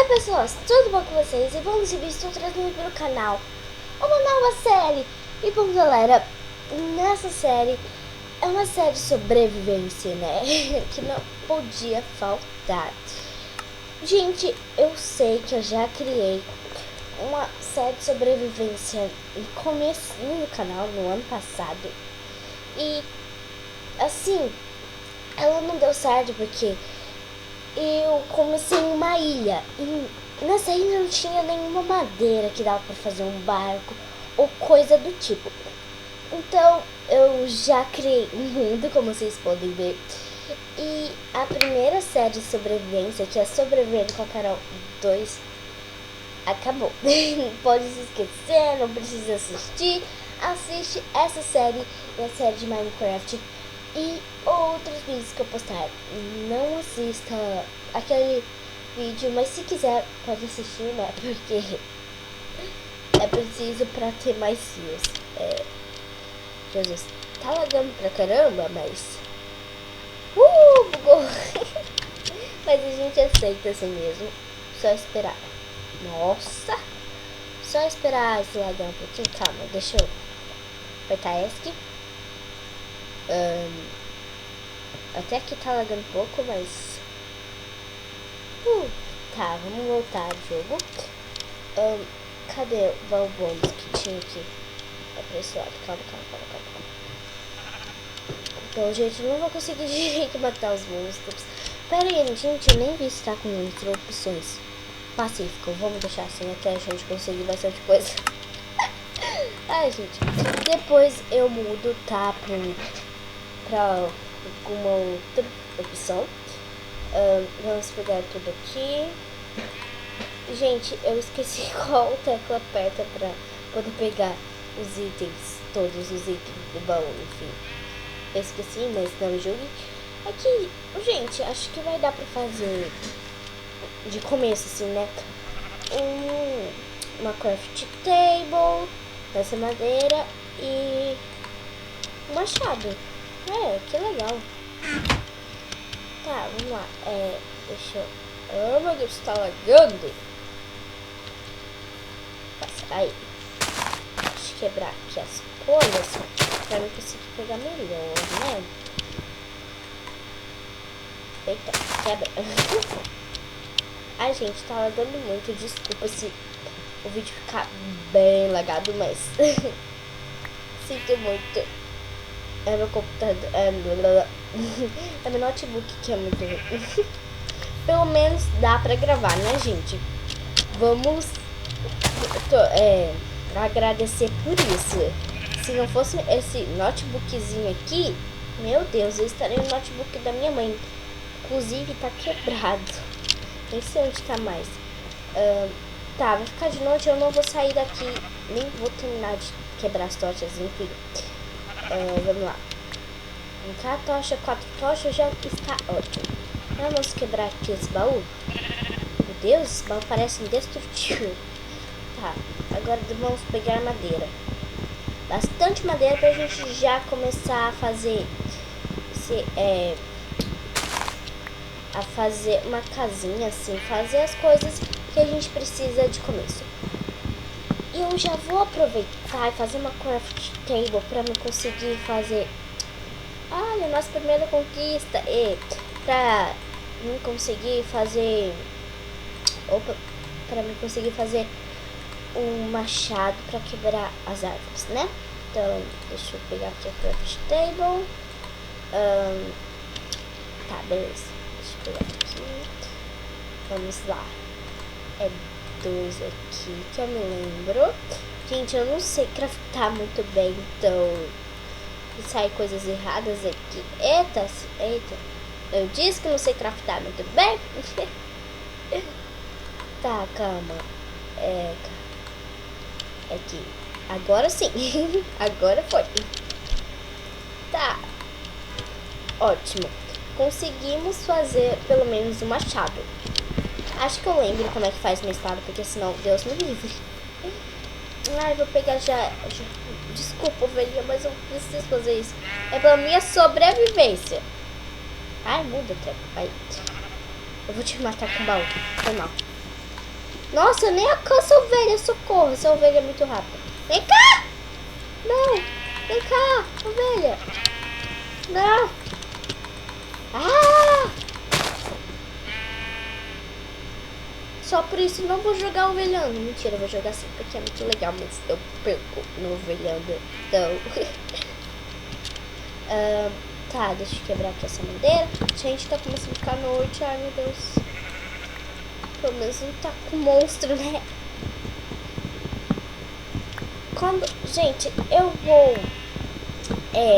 Oi pessoas, tudo bom com vocês? E vamos subir, estou trazendo para o canal uma nova série. E bom galera, nessa série é uma série de sobrevivência, né? Que não podia faltar. Gente, eu sei que eu já criei uma série de sobrevivência no começo do canal, no ano passado. E assim, ela não deu certo porque eu comecei em uma ilha e nessa ilha não tinha nenhuma madeira que dava para fazer um barco ou coisa do tipo. Então eu já criei um mundo, como vocês podem ver. E a primeira série de sobrevivência, que é Sobrevivendo com a Carol 2, acabou. Pode se esquecer, não precisa assistir. Assiste essa série e a série de Minecraft e outros vídeos que eu postar. Não assista aquele vídeo, mas se quiser pode assistir, né? Porque é preciso pra ter mais views. Jesus, tá lagando pra caramba, mas bugou. Mas a gente aceita assim mesmo. Só esperar. Nossa, só esperar esse lagar um pouquinho. Calma, deixa eu apertar ESC. Até que tá lagando um pouco, mas tá, vamos voltar ao jogo. Cadê o bônus que tinha aqui? É pra esse lado, calma. Então, gente, eu não vou conseguir direito matar os monstros. Pera aí, gente, eu nem vi se tá com opções. Pacífico, vamos deixar assim até a gente conseguir bastante coisa. Ai, gente, depois eu mudo, tá, pra alguma outra opção. Vamos pegar tudo aqui. Gente, eu esqueci qual tecla aperta pra poder pegar os itens, todos os itens do baú, enfim. Eu esqueci, mas não julgue. Aqui, gente, acho que vai dar pra fazer de começo, assim, né? Uma craft table, essa madeira e um machado. Que legal. Tá, vamos lá. Deixa eu... Oh, meu Deus, tá lagando. Passa aí. Deixa eu quebrar aqui as folhas pra eu conseguir pegar melhor, né? Eita, quebra. Ai, gente, tá lagando muito. Desculpa se o vídeo ficar bem lagado, mas sinto muito. É meu computador. É meu notebook que é muito ruim. Pelo menos dá pra gravar, né, gente? Vamos agradecer por isso. Se não fosse esse notebookzinho aqui, meu Deus, eu estaria no notebook da minha mãe. Inclusive, tá quebrado. Nem sei onde tá mais. Tá, vai ficar de noite, eu não vou sair daqui. Nem vou terminar de quebrar as tochas, enfim. Vamos lá. 4 tochas, 4 tochas já está ótimo. Vamos quebrar aqui esse baú. Meu Deus, esse baú parece indestrutível. Tá, agora vamos pegar madeira. Bastante madeira pra gente já começar a fazer fazer uma casinha assim, fazer as coisas que a gente precisa de começo. E eu já vou aproveitar e fazer uma craft table pra me conseguir fazer... Olha, nossa primeira conquista. E pra me conseguir fazer... Pra me conseguir fazer um machado pra quebrar as árvores, né? Então, deixa eu pegar aqui a craft table. Tá, beleza. Deixa eu pegar aqui. Vamos lá. É 2 aqui que eu me lembro. Gente, eu não sei craftar muito bem, então sai coisas erradas aqui. Eita. Eu disse que não sei craftar muito bem. Tá, calma. Aqui. Agora sim. Agora foi. Tá. Ótimo. Conseguimos fazer pelo menos um machado. Acho que eu lembro como é que faz uma espada, porque senão Deus me livre. Ai, vou pegar já. Desculpa, ovelhinha, mas eu preciso fazer isso. É pela minha sobrevivência. Ai, muda, treco. Ai. Eu vou te matar com baú. Foi mal. Nossa, eu nem alcanço a ovelha, socorro. Essa ovelha é muito rápida. Vem cá! Não! Vem cá, ovelha! Não! Ah! Só por isso não vou jogar ovelhando. Mentira, eu vou jogar assim porque é muito legal, mas eu perco no ovelhando. Então. Tá, deixa eu quebrar aqui essa madeira. Gente, tá começando a ficar noite. Ai, meu Deus. Pelo menos não tá com monstro, né? Quando... Gente, eu vou...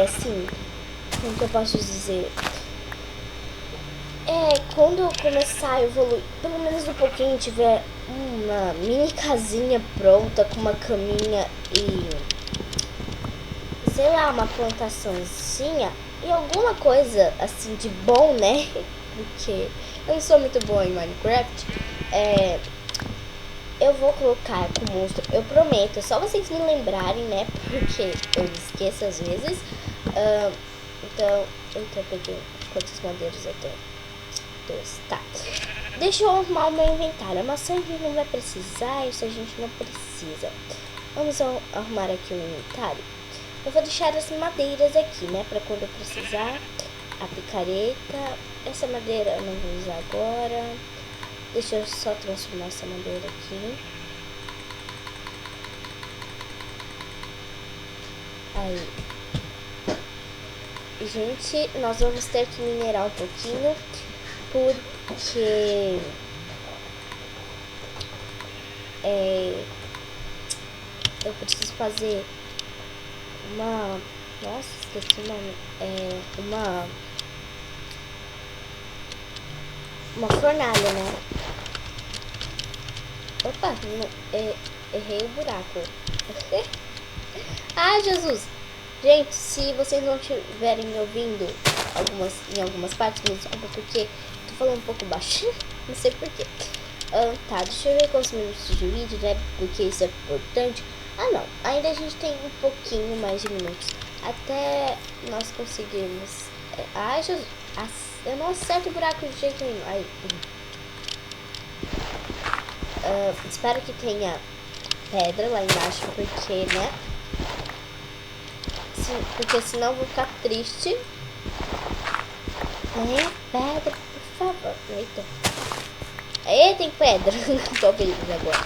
assim... Como que eu posso dizer? Quando eu começar a evoluir, pelo menos um pouquinho, tiver uma mini casinha pronta com uma caminha e... sei lá, uma plantaçãozinha e alguma coisa assim de bom, né? Porque eu não sou muito boa em Minecraft. Eu vou colocar com monstro, eu prometo, só vocês me lembrarem, né? Porque eu esqueço às vezes. Então, eu peguei quantas madeiras eu tenho? 2, tá. Deixa eu arrumar o meu inventário. A maçã a gente não vai precisar, isso a gente não precisa. Vamos arrumar aqui o inventário. Eu vou deixar as madeiras aqui, né? Pra quando eu precisar. A picareta. Essa madeira eu não vou usar agora. Deixa eu só transformar essa madeira aqui. Aí. Gente, nós vamos ter que minerar um pouquinho. Porque... eu preciso fazer uma... Nossa, esqueci o nome. Uma fornalha, né? Opa, errei o buraco. Ai, Jesus! Gente, se vocês não estiverem me ouvindo em algumas partes, me desculpa porque tô falando um pouco baixo. Não sei porquê. Tá, deixa eu ver quantos minutos de vídeo, né? Porque isso é importante. Ah, não. Ainda a gente tem um pouquinho mais de minutos. Até nós conseguirmos... ai, Jesus. Eu não acerto o buraco de jeito nenhum. Aí. Espero que tenha pedra lá embaixo, porque, né? Porque senão eu vou ficar triste. Pedra, por favor. Eita. Aí tem pedra. Tô vendo agora.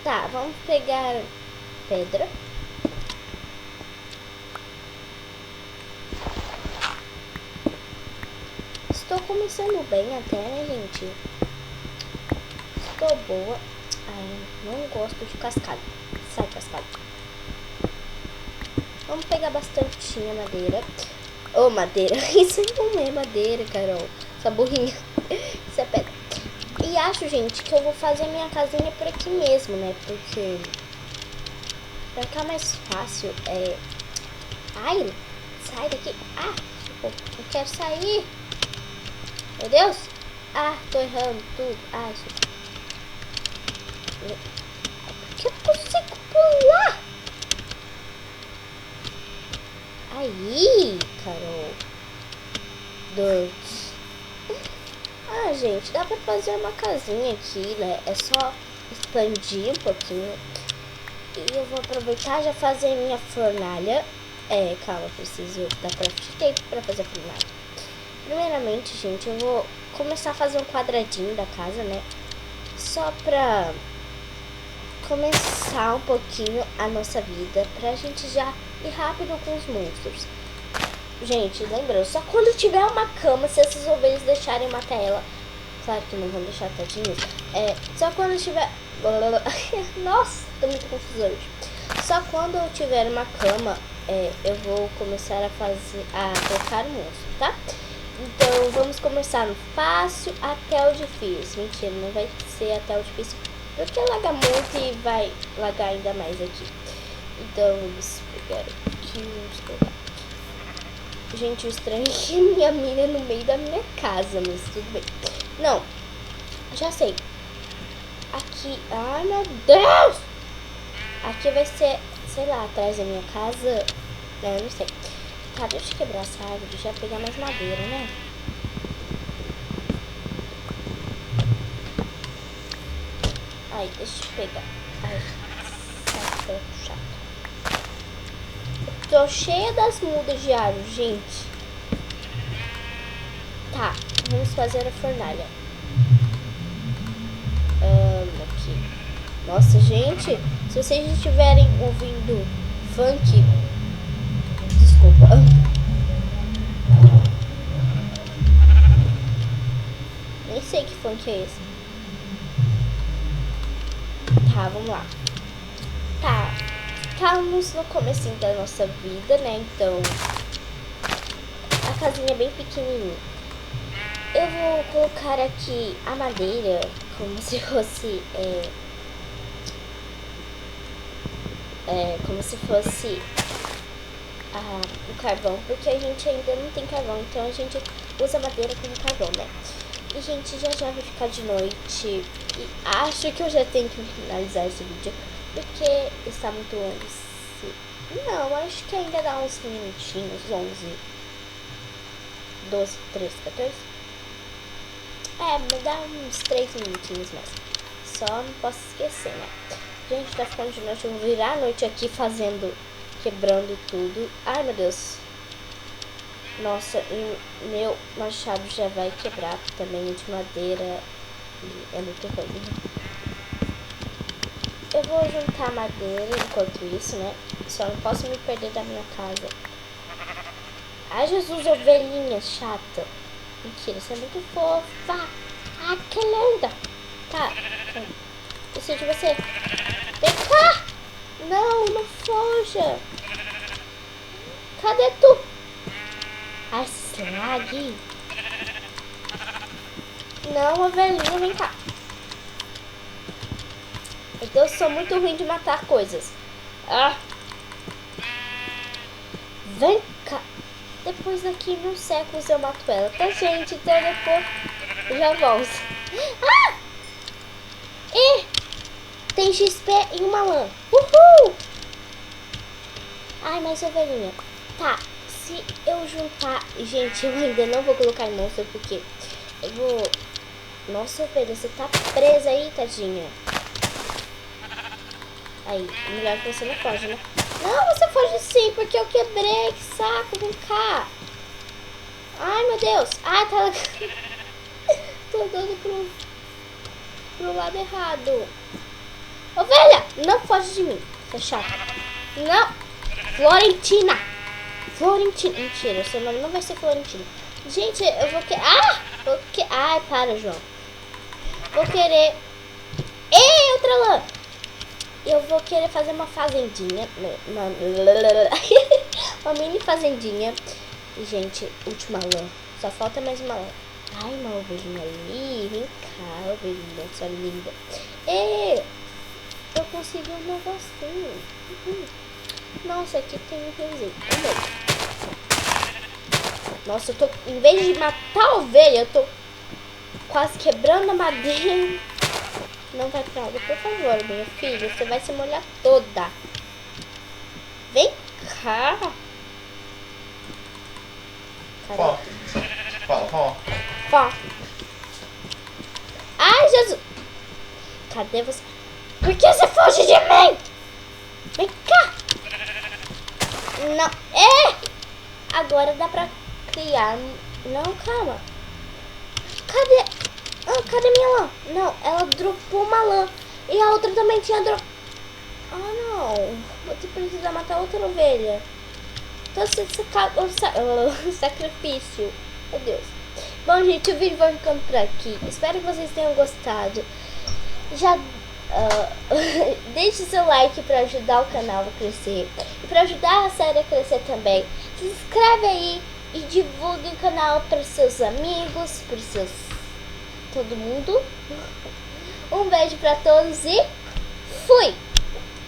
Tá, vamos pegar pedra. Estou começando bem até, né, gente? Estou boa. Ai, não gosto de cascalho. Sai, cascalho. Vamos pegar bastante madeira. Madeira. Isso não é madeira, Carol. Essa burrinha. Isso é pedra. E acho, gente, que eu vou fazer minha casinha por aqui mesmo, né? Porque... pra ficar mais fácil, ai, sai daqui. Ah, eu quero sair. Meu Deus. Ah, tô errando tudo. Ai, por que eu consigo pular? Aí, Carol. Ah, gente, dá pra fazer uma casinha aqui, né? É só expandir um pouquinho. E eu vou aproveitar e já fazer minha fornalha. Calma, preciso da craft tape pra fazer a fornalha. Primeiramente, gente, eu vou começar a fazer um quadradinho da casa, né? Só pra começar um pouquinho a nossa vida, pra gente já ir rápido com os monstros. Gente, lembrando, só quando tiver uma cama, se essas ovelhas deixarem matar ela, claro que não vão deixar tadinhos, só quando tiver... Nossa, tô muito confusa hoje. Só quando eu tiver uma cama, eu vou começar a colocar o monstro, tá? Então, vamos começar no fácil até o difícil. Mentira, não vai ser até o difícil, porque laga muito e vai lagar ainda mais aqui. Então, vamos pegar aqui, vamos colocar. Gente, o estranho é que minha mina é no meio da minha casa, mas tudo bem. Não, já sei. Aqui, ai meu Deus! Aqui vai ser, sei lá, atrás da minha casa. Não sei. Tá, deixa eu quebrar essa árvore e já pegar mais madeira, né? Ai, deixa eu pegar. Ai, saco chato. Tô cheia das mudas de alho, gente. Tá, vamos fazer a fornalha. Aqui. Nossa, gente, se vocês estiverem ouvindo funk, desculpa. Nem sei que funk é esse. Tá, vamos lá. Tá, estamos no comecinho da nossa vida, né? Então, a casinha é bem pequenininha. Eu vou colocar aqui a madeira como se fosse como se fosse o carvão, porque a gente ainda não tem carvão, então a gente usa madeira como carvão, né? E gente, já vai ficar de noite e acho que eu já tenho que finalizar esse vídeo porque está muito longo. Não, acho que ainda dá uns minutinhos, 11, 12, 13, 14. Me dá uns 3 minutinhos mesmo. Só não posso esquecer, né? Gente, tá ficando de noite. Eu vou virar a noite aqui quebrando tudo. Ai, meu Deus. Nossa, e meu machado já vai quebrar também de madeira. E é muito ruim. Eu vou juntar madeira enquanto isso, né? Só não posso me perder da minha casa. Ai, Jesus, ovelhinha chata. Mentira, você é muito fofa. Ah, que linda. Tá. Preciso de você. Vem cá. Não, não foja. Cadê tu? Ai, slag. Não, ovelhinha, vem cá. Então eu sou muito ruim de matar coisas. Vem cá. Depois daqui uns séculos eu mato ela, tá, gente? Então depois eu já volto. E tem XP e uma lã. Uhul! Ai, mais ovelhinha. Tá, se eu juntar... Gente, eu ainda não vou colocar em monstro porque eu vou... Nossa, ovelha, você tá presa aí, tadinha. Aí, melhor que você não foge, né? Não, você foge sim, porque eu quebrei. Que saco, vem cá. Ai, meu Deus. Ai, tá... Tô dando pro lado errado. Ovelha, não foge de mim. Você é chata. Não. Florentina. Florentina. Mentira, seu nome não vai ser Florentina. Gente, eu vou querer... Ai, para, João. Vou querer... Ei, outra lã. Eu vou querer fazer uma fazendinha. Uma mini fazendinha. E, gente, última lã. Só falta mais uma lã. Ai, uma ovelhinha ali. Vem cá, ovelhinha, sua linda. E eu consegui um negocinho. Nossa, aqui tem um riozinho. Nossa, eu tô... Em vez de matar a ovelha, eu tô quase quebrando a madeira. Não vai pra água, por favor, minha filha. Você vai se molhar toda. Vem cá. Fala. Ai, Jesus. Cadê você? Por que você foge de mim? Vem cá. Não. Agora dá pra criar. Não, calma. Cadê minha lã? Não, ela dropou uma lã. E a outra também tinha drop. Não. Você precisa matar outra ovelha. Então você cagou o sacrifício. Meu Deus. Bom, gente, o vídeo vai ficando por aqui. Espero que vocês tenham gostado. Já deixe seu like para ajudar o canal a crescer. E para ajudar a série a crescer também. Se inscreve aí e divulgue o canal para seus amigos, para seus... todo mundo. Um beijo para todos e fui!